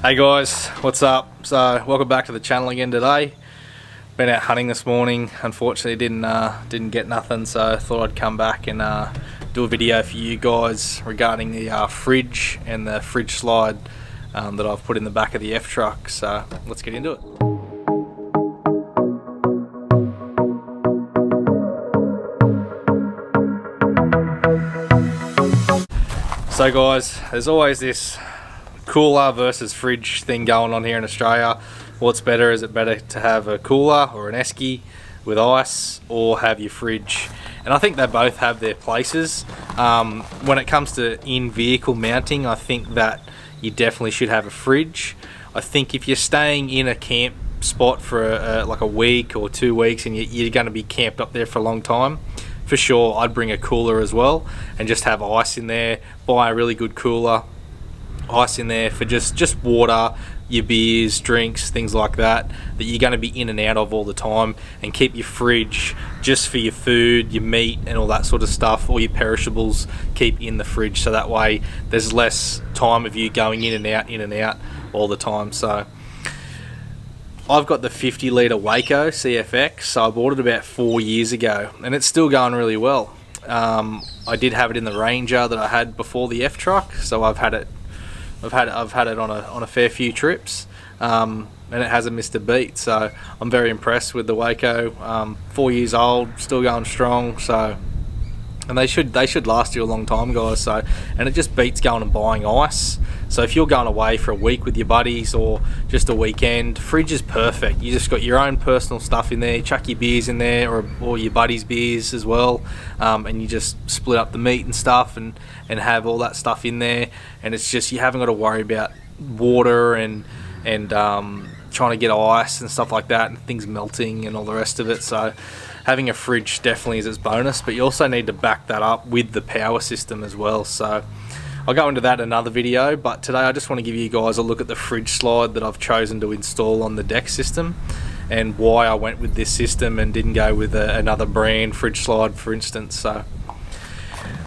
Hey guys, what's up? So welcome back to the channel again today. Been out hunting this morning. Unfortunately didn't get nothing, so I thought I'd come back and do a video for you guys regarding the fridge and the fridge slide that I've put in the back of the F truck. So let's get into it. So guys, there's always this cooler versus fridge thing going on here in Australia. What's better? Is it better to have a cooler or an esky with ice, or have your fridge? And I think they both have their places. When it comes to in-vehicle mounting, I think that you definitely should have a fridge. I think if you're staying in a camp spot for like a week or 2 weeks and you're going to be camped up there for a long time, for sure I'd bring a cooler as well and just have ice in there. Buy a really good cooler, ice in there for just water, your beers, drinks, things like that you're going to be in and out of all the time, and keep your fridge just for your food, your meat and all that sort of stuff, all your perishables keep in the fridge, so that way there's less time of you going in and out all the time. So I've got the 50 litre Waeco CFX, so I bought it about 4 years ago and it's still going really well. I did have it in the Ranger that I had before the F truck, so I've had it on a fair few trips, and it hasn't missed a beat. So I'm very impressed with the Waeco. 4 years old, still going strong. So, and they should last you a long time, guys. So, and it just beats going and buying ice. So if you're going away for a week with your buddies or just a weekend, fridge is perfect. You just got your own personal stuff in there. You chuck your beers in there, or your buddies' beers as well, and you just split up the meat and stuff and have all that stuff in there. And it's just, you haven't got to worry about water and trying to get ice and stuff like that and things melting and all the rest of it. So having a fridge definitely is its bonus, but you also need to back that up with the power system as well. So I'll go into that in another video, but today I just want to give you guys a look at the fridge slide that I've chosen to install on the deck system and why I went with this system and didn't go with another brand fridge slide, for instance. So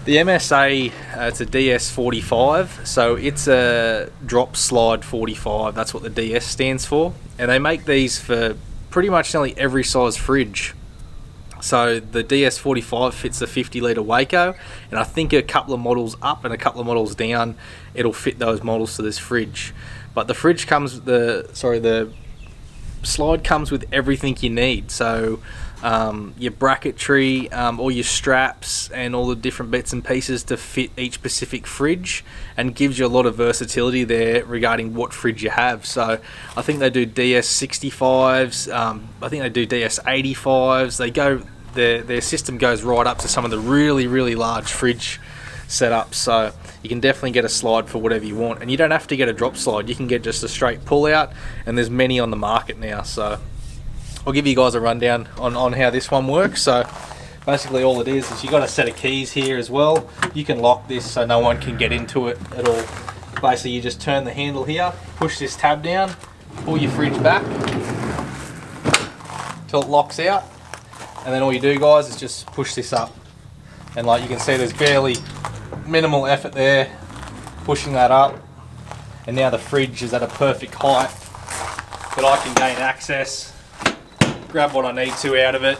the MSA, it's a DS45, so it's a drop slide 45. That's what the DS stands for, and they make these for pretty much nearly every size fridge. So the DS45 fits the 50 litre Waeco, and I think a couple of models up and a couple of models down, it'll fit those models to this fridge. But the fridge comes, the slide comes with everything you need. So your bracketry, all your straps and all the different bits and pieces to fit each specific fridge, and gives you a lot of versatility there regarding what fridge you have. So I think they do DS65s, I think they do DS85s. They go, their system goes right up to some of the really large fridge setups. So you can definitely get a slide for whatever you want, and you don't have to get a drop slide. You can get just a straight pull out, and there's many on the market now. So I'll give you guys a rundown on how this one works. So basically all it is you got a set of keys here as well. You can lock this so no one can get into it at all. Basically you just turn the handle here, push this tab down, pull your fridge back till it locks out, and then all you do, guys, is just push this up, and like you can see there's barely minimal effort there pushing that up, and now the fridge is at a perfect height that I can gain access, grab what I need to out of it.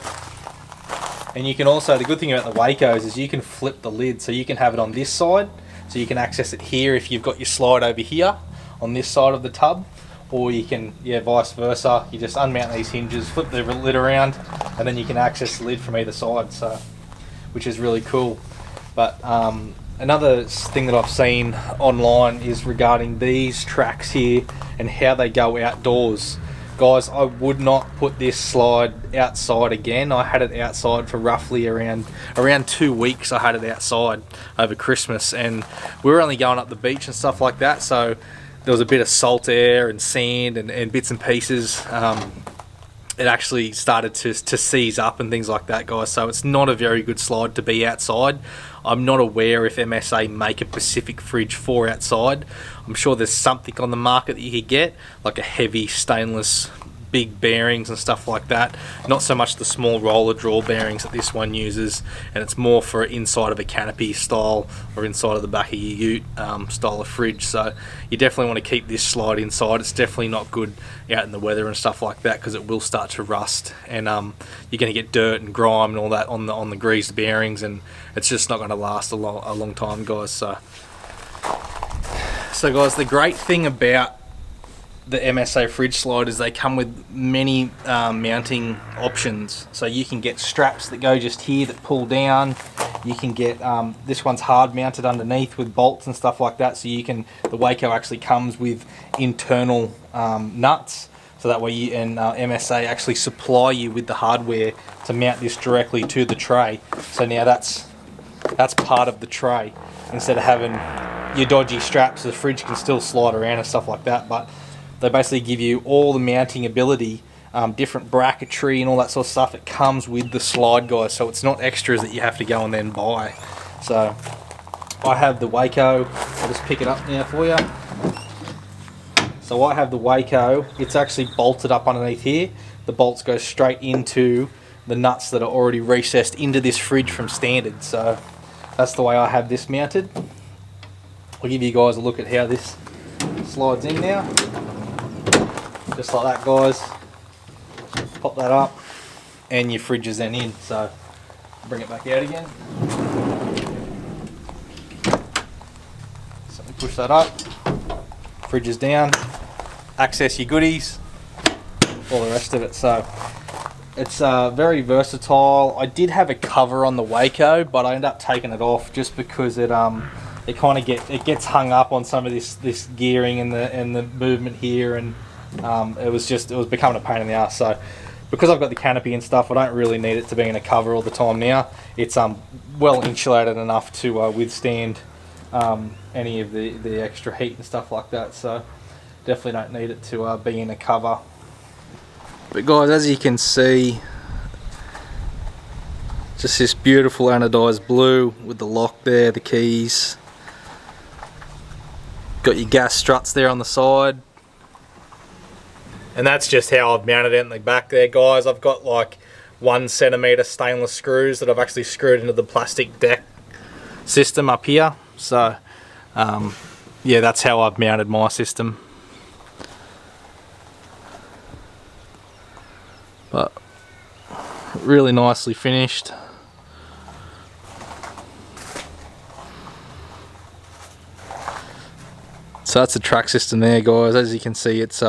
And you can also, the good thing about the Waecos is you can flip the lid, so you can have it on this side, so you can access it here if you've got your slide over here on this side of the tub, or you can, vice versa. You just unmount these hinges, flip the lid around, and then you can access the lid from either side, so which is really cool. But another thing that I've seen online is regarding these tracks here and how they go outdoors. Guys, I would not put this slide outside again. I had it outside for roughly around 2 weeks. I had it outside over Christmas, and we were only going up the beach and stuff like that, so there was a bit of salt air and sand and bits and pieces. It actually started to seize up and things like that, guys, so it's not a very good slide to be outside. I'm not aware if MSA make a specific fridge for outside. I'm sure there's something on the market that you could get, like a heavy stainless big bearings and stuff like that, not so much the small roller draw bearings that this one uses, and it's more for inside of a canopy style or inside of the back of your ute style of fridge. So you definitely want to keep this slide inside. It's definitely not good out in the weather and stuff like that, because it will start to rust, and you're going to get dirt and grime and all that on the greased bearings, and it's just not going to last a long time, guys. So guys, the great thing about the MSA fridge slide is they come with many mounting options. So you can get straps that go just here that pull down. You can get this one's hard mounted underneath with bolts and stuff like that. So you can, the Waeco actually comes with internal nuts, so that way you and MSA actually supply you with the hardware to mount this directly to the tray. So now that's part of the tray, instead of having your dodgy straps. The fridge can still slide around and stuff like that, but they basically give you all the mounting ability, different bracketry and all that sort of stuff. It comes with the slide, guys, so it's not extras that you have to go and then buy. So I have the Waeco. I'll just pick it up now for you. So I have the Waeco. It's actually bolted up underneath here. The bolts go straight into the nuts that are already recessed into this fridge from standard. So that's the way I have this mounted. I'll give you guys a look at how this slides in now. Just like that, guys. Pop that up and your fridge is then in. So bring it back out again. So we push that up, fridge is down, access your goodies, all the rest of it. So it's very versatile. I did have a cover on the Waeco, but I ended up taking it off just because it kind of gets hung up on some of this gearing and the movement here, and it was becoming a pain in the ass. So because I've got the canopy and stuff, I don't really need it to be in a cover all the time now. It's well insulated enough to withstand any of the extra heat and stuff like that. So definitely don't need it to be in a cover. But guys, as you can see, just this beautiful anodized blue with the lock there, the keys. Got your gas struts there on the side. And that's just how I've mounted it in the back there, guys. I've got like 1 centimeter stainless screws that I've actually screwed into the plastic deck system up here. So yeah, that's how I've mounted my system. But really nicely finished. So that's the track system there, guys. As you can see, it's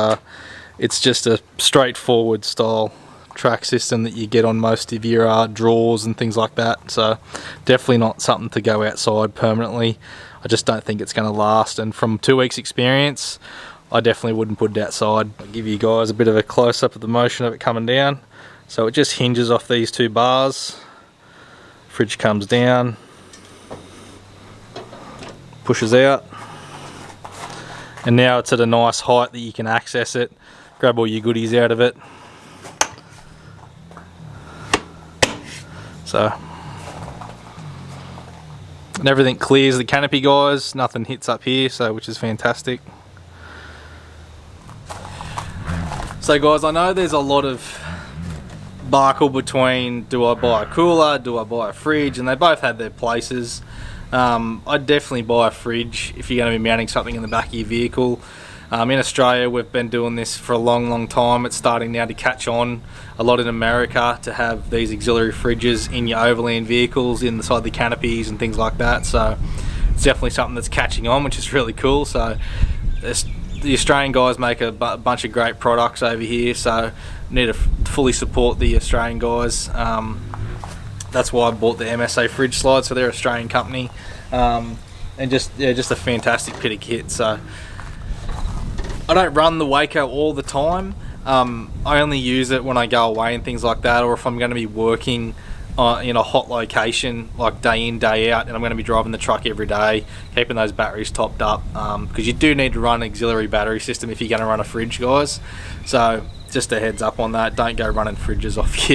just a straightforward style track system that you get on most of your drawers and things like that. So definitely not something to go outside permanently. I just don't think it's going to last, and from 2 weeks experience, I definitely wouldn't put it outside. I'll give you guys a bit of a close-up of the motion of it coming down. So it just hinges off these 2 bars. Fridge comes down, pushes out, and now it's at a nice height that you can access it, grab all your goodies out of it. So, and everything clears the canopy, guys. Nothing hits up here, so which is fantastic. So guys, I know there's a lot of barkle between, do I buy a cooler, do I buy a fridge, and they both have their places. I'd definitely buy a fridge if you're going to be mounting something in the back of your vehicle. In Australia, we've been doing this for a long time. It's starting now to catch on a lot in America to have these auxiliary fridges in your overland vehicles, inside the canopies and things like that. So it's definitely something that's catching on, which is really cool. So the Australian guys make a bunch of great products over here, so need to fully support the Australian guys. That's why I bought the MSA fridge slide, so they're an Australian company, and just a fantastic bit of kit. So I don't run the Waeco all the time. I only use it when I go away and things like that, or if I'm going to be working in a hot location, like day in, day out, and I'm going to be driving the truck every day, keeping those batteries topped up, because you do need to run an auxiliary battery system if you're going to run a fridge, guys. So just a heads up on that. Don't go running fridges off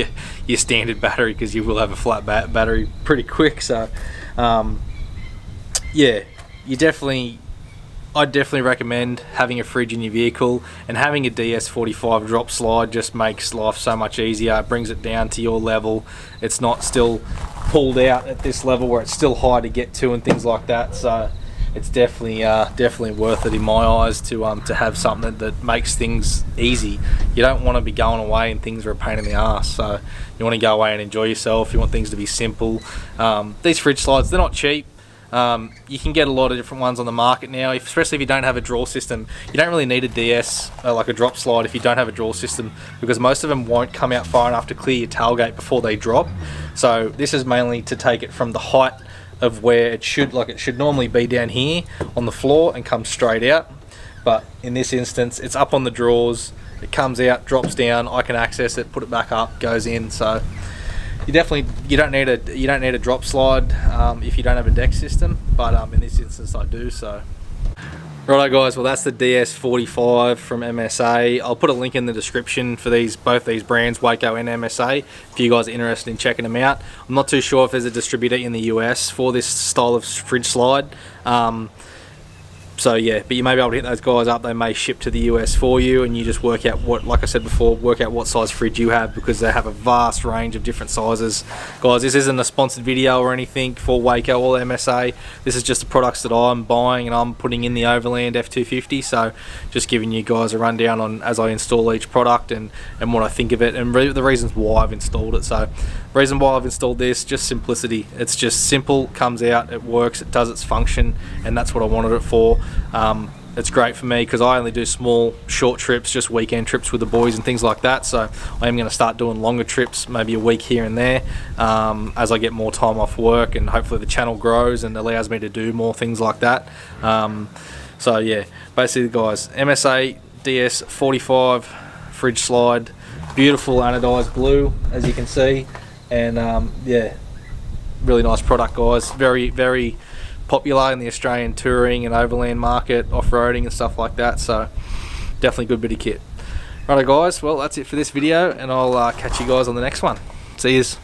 your standard battery, because you will have a flat battery pretty quick. So yeah, you definitely I'd definitely recommend having a fridge in your vehicle, and having a DS45 drop slide just makes life so much easier. It brings it down to your level. It's not still pulled out at this level where it's still high to get to and things like that. So it's definitely worth it in my eyes to have something that makes things easy. You don't want to be going away and things are a pain in the ass. So you want to go away and enjoy yourself. You want things to be simple. These fridge slides, they're not cheap. You can get a lot of different ones on the market now, especially if you don't have a drawer system. You don't really need a DS, like a drop slide, if you don't have a drawer system, because most of them won't come out far enough to clear your tailgate before they drop. So this is mainly to take it from the height of where it should normally be down here on the floor and come straight out. But in this instance, it's up on the drawers, it comes out, drops down, I can access it, put it back up, goes in. So you don't need a drop slide if you don't have a deck system, but in this instance I do. So righto guys, well that's the DS45 from MSA. I'll put a link in the description for both these brands, Waeco and MSA, if you guys are interested in checking them out. I'm not too sure if there's a distributor in the US for this style of fridge slide. So yeah, but you may be able to hit those guys up. They may ship to the US for you, and you just work out what, like I said before, work out what size fridge you have, because they have a vast range of different sizes. Guys, this isn't a sponsored video or anything for Waeco or MSA. This is just the products that I'm buying and I'm putting in the Overland F250. So just giving you guys a rundown on as I install each product and what I think of it, and the reasons why I've installed it. So the reason why I've installed this, just simplicity. It's just simple, comes out, it works, it does its function, and that's what I wanted it for. It's great for me because I only do small, short trips, just weekend trips with the boys and things like that. So I am going to start doing longer trips, maybe a week here and there, as I get more time off work, and hopefully the channel grows and allows me to do more things like that. So yeah, basically guys, MSA DS45 fridge slide, beautiful anodized blue as you can see, and yeah, really nice product guys. Very popular in the Australian touring and overland market, off-roading and stuff like that. So definitely a good bit of kit. Righto guys, well that's it for this video, and I'll catch you guys on the next one. See yous.